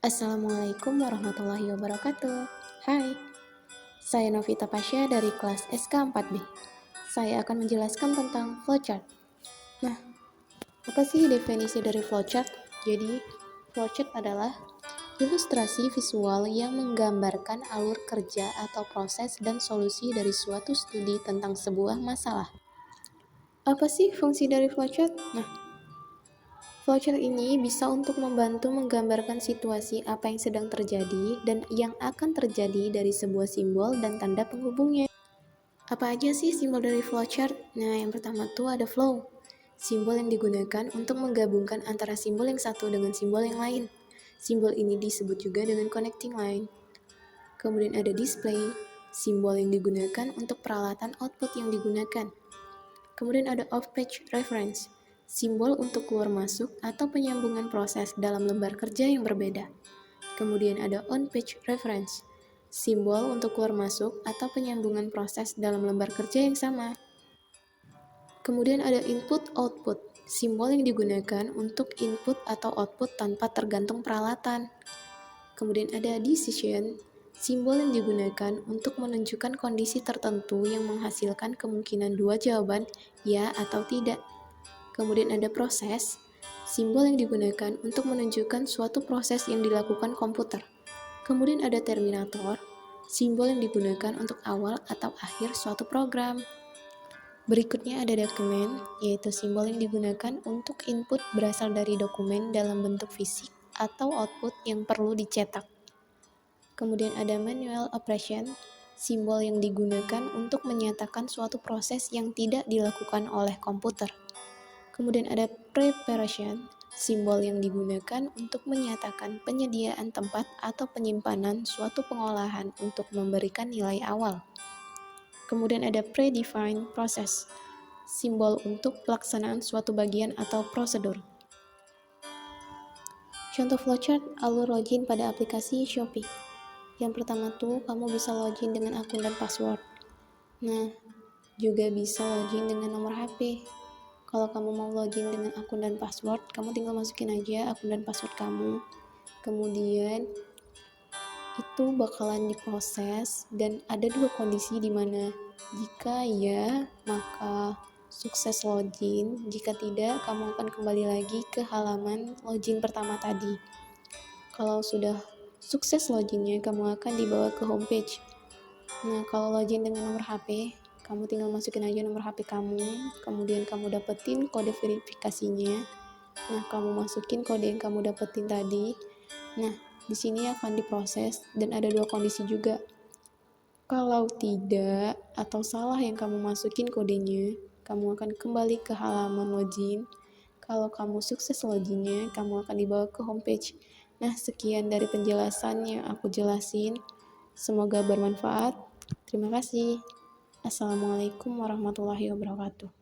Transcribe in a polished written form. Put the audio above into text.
Assalamualaikum warahmatullahi wabarakatuh. Hai, saya Novita Pasha dari kelas SK4B. Saya akan menjelaskan tentang flowchart. Nah, apa sih definisi dari flowchart? Jadi, flowchart adalah ilustrasi visual yang menggambarkan alur kerja atau proses dan solusi dari suatu studi tentang sebuah masalah. Apa sih fungsi dari flowchart? Nah, flowchart ini bisa untuk membantu menggambarkan situasi apa yang sedang terjadi dan yang akan terjadi dari sebuah simbol dan tanda penghubungnya. Apa aja sih simbol dari flowchart? Nah, yang pertama tuh ada flow. Simbol yang digunakan untuk menggabungkan antara simbol yang satu dengan simbol yang lain. Simbol ini disebut juga dengan connecting line. Kemudian ada display, simbol yang digunakan untuk peralatan output yang digunakan. Kemudian ada off-page reference, simbol untuk keluar masuk atau penyambungan proses dalam lembar kerja yang berbeda. Kemudian ada on-page reference, simbol untuk keluar masuk atau penyambungan proses dalam lembar kerja yang sama. Kemudian ada input-output, simbol yang digunakan untuk input atau output tanpa tergantung peralatan. Kemudian ada decision, simbol yang digunakan untuk menunjukkan kondisi tertentu yang menghasilkan kemungkinan dua jawaban, ya atau tidak. Kemudian ada proses, simbol yang digunakan untuk menunjukkan suatu proses yang dilakukan komputer. Kemudian ada terminator, simbol yang digunakan untuk awal atau akhir suatu program. Berikutnya ada dokumen, yaitu simbol yang digunakan untuk input berasal dari dokumen dalam bentuk fisik atau output yang perlu dicetak. Kemudian ada manual operation, simbol yang digunakan untuk menyatakan suatu proses yang tidak dilakukan oleh komputer. Kemudian ada preparation, simbol yang digunakan untuk menyatakan penyediaan tempat atau penyimpanan suatu pengolahan untuk memberikan nilai awal. Kemudian ada predefined process, simbol untuk pelaksanaan suatu bagian atau prosedur. Contoh flowchart alur login pada aplikasi Shopee. Yang pertama tuh, kamu bisa login dengan akun dan password. Nah, juga bisa login dengan nomor HP. Kalau kamu mau login dengan akun dan password, kamu tinggal masukin aja akun dan password kamu. Kemudian, itu bakalan diproses dan ada dua kondisi di mana jika ya, maka sukses login. Jika tidak, kamu akan kembali lagi ke halaman login pertama tadi. Kalau sudah sukses loginnya, kamu akan dibawa ke homepage. Nah, kalau login dengan nomor HP, kamu tinggal masukin aja nomor HP kamu, kemudian kamu dapetin kode verifikasinya. Nah, kamu masukin kode yang kamu dapetin tadi. Nah, di sini akan diproses dan ada dua kondisi juga. Kalau tidak atau salah yang kamu masukin kodenya, kamu akan kembali ke halaman login. Kalau kamu sukses loginnya, kamu akan dibawa ke homepage. Nah, sekian dari penjelasan yang aku jelasin. Semoga bermanfaat. Terima kasih. Assalamualaikum warahmatullahi wabarakatuh.